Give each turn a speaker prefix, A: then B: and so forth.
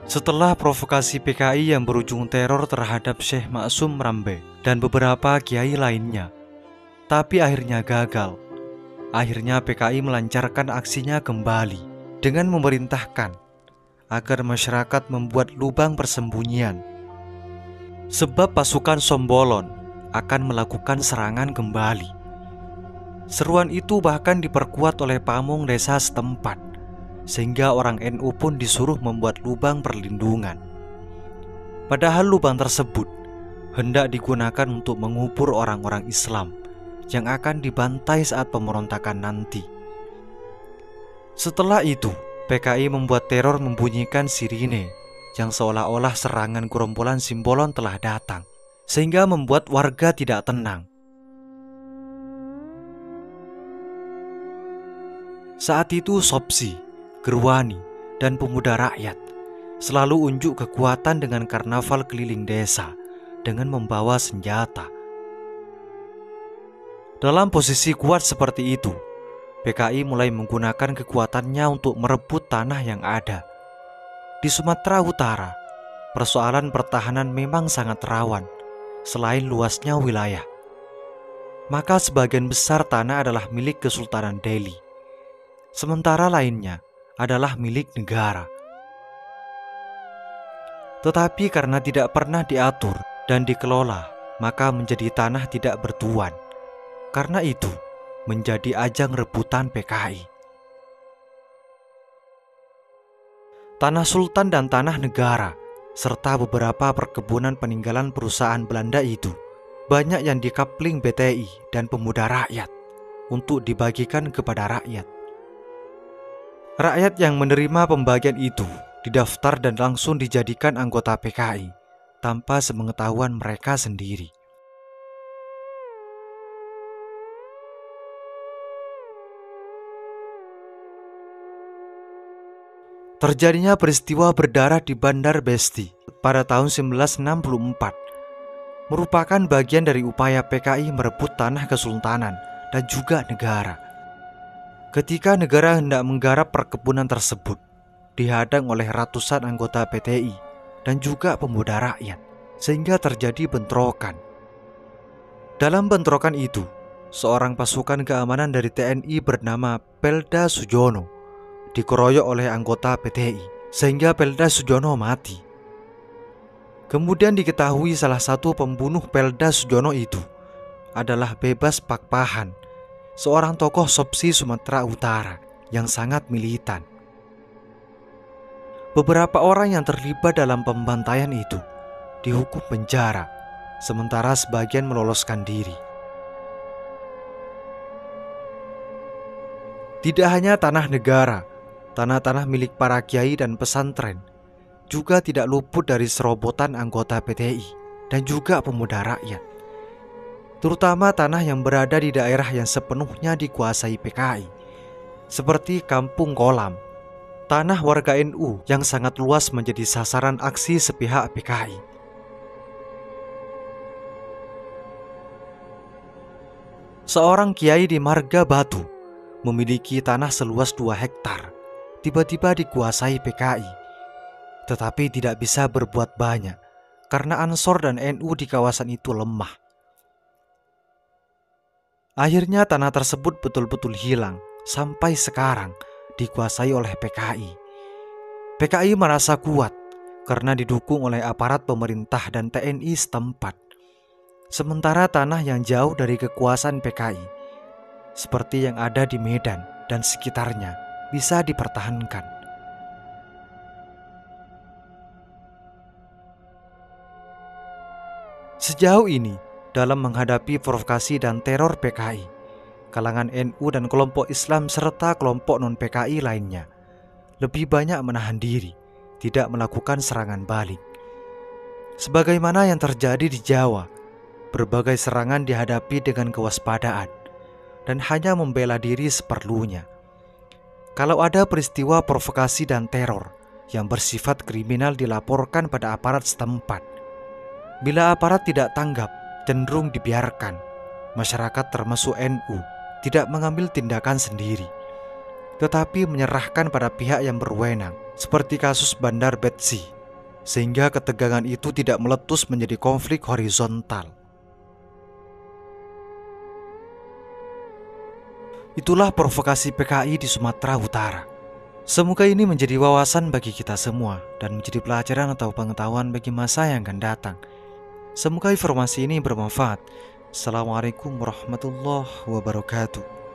A: Setelah provokasi PKI yang berujung teror terhadap Syekh Maksum Rambe dan beberapa kiai lainnya, tapi akhirnya gagal. Akhirnya PKI melancarkan aksinya kembali dengan memerintahkan agar masyarakat membuat lubang persembunyian, sebab pasukan Sombolon akan melakukan serangan kembali. Seruan itu bahkan diperkuat oleh pamong desa setempat, sehingga orang NU pun disuruh membuat lubang perlindungan. Padahal lubang tersebut hendak digunakan untuk mengubur orang-orang Islam yang akan dibantai saat pemberontakan nanti. Setelah itu, PKI membuat teror membunyikan sirine yang seolah-olah serangan gerombolan Simbolon telah datang, sehingga membuat warga tidak tenang. Saat itu Sopsi, Gerwani, dan pemuda rakyat selalu unjuk kekuatan dengan karnaval keliling desa dengan membawa senjata. Dalam posisi kuat seperti itu, PKI mulai menggunakan kekuatannya untuk merebut tanah yang ada. Di Sumatera Utara, persoalan pertahanan memang sangat rawan selain luasnya wilayah. Maka sebagian besar tanah adalah milik Kesultanan Delhi, sementara lainnya adalah milik negara. Tetapi karena tidak pernah diatur dan dikelola, maka menjadi tanah tidak bertuan. Karena itu menjadi ajang rebutan PKI. Tanah sultan dan tanah negara serta beberapa perkebunan peninggalan perusahaan Belanda itu banyak yang dikapling BTI dan pemuda rakyat untuk dibagikan kepada rakyat. Rakyat yang menerima pembagian itu didaftar dan langsung dijadikan anggota PKI tanpa sepengetahuan mereka sendiri. Terjadinya peristiwa berdarah di Bandar Besti pada tahun 1964 merupakan bagian dari upaya PKI merebut tanah kesultanan dan juga negara. Ketika negara hendak menggarap perkebunan tersebut, dihadang oleh ratusan anggota PTI dan juga pemuda rakyat, sehingga terjadi bentrokan. Dalam bentrokan itu, seorang pasukan keamanan dari TNI bernama Pelda Sujono dikeroyok oleh anggota PTI, sehingga Pelda Sujono mati. Kemudian diketahui salah satu pembunuh Pelda Sujono itu adalah Bebas Pakpahan, seorang tokoh Sopsi Sumatera Utara yang sangat militan. Beberapa orang yang terlibat dalam pembantaian itu dihukum penjara, sementara sebagian meloloskan diri. Tidak hanya tanah negara, tanah-tanah milik para kiai dan pesantren juga tidak luput dari serobotan anggota PTI dan juga pemuda rakyat, terutama tanah yang berada di daerah yang sepenuhnya dikuasai PKI, seperti Kampung Kolam, tanah warga NU yang sangat luas menjadi sasaran aksi sepihak PKI. Seorang kiai di Marga Batu memiliki tanah seluas 2 hektar tiba-tiba dikuasai PKI, tetapi tidak bisa berbuat banyak karena Ansor dan NU di kawasan itu lemah. Akhirnya tanah tersebut betul-betul hilang sampai sekarang dikuasai oleh PKI. PKI merasa kuat karena didukung oleh aparat pemerintah dan TNI setempat. Sementara tanah yang jauh dari kekuasaan PKI, seperti yang ada di Medan dan sekitarnya, bisa dipertahankan. Sejauh ini, dalam menghadapi provokasi dan teror PKI, kalangan NU dan kelompok Islam serta kelompok non-PKI lainnya lebih banyak menahan diri, tidak melakukan serangan balik. Sebagaimana yang terjadi di Jawa, berbagai serangan dihadapi dengan kewaspadaan dan hanya membela diri seperlunya. Kalau ada peristiwa provokasi dan teror yang bersifat kriminal dilaporkan pada aparat setempat. Bila aparat tidak tanggap, cenderung dibiarkan. Masyarakat termasuk NU tidak mengambil tindakan sendiri, tetapi menyerahkan pada pihak yang berwenang, seperti kasus Bandar Besti sehingga ketegangan itu tidak meletus menjadi konflik horizontal. Itulah provokasi PKI di Sumatera Utara. Semoga ini menjadi wawasan bagi kita semua dan menjadi pelajaran atau pengetahuan bagi masa yang akan datang. Semoga informasi ini bermanfaat. Assalamualaikum warahmatullahi wabarakatuh.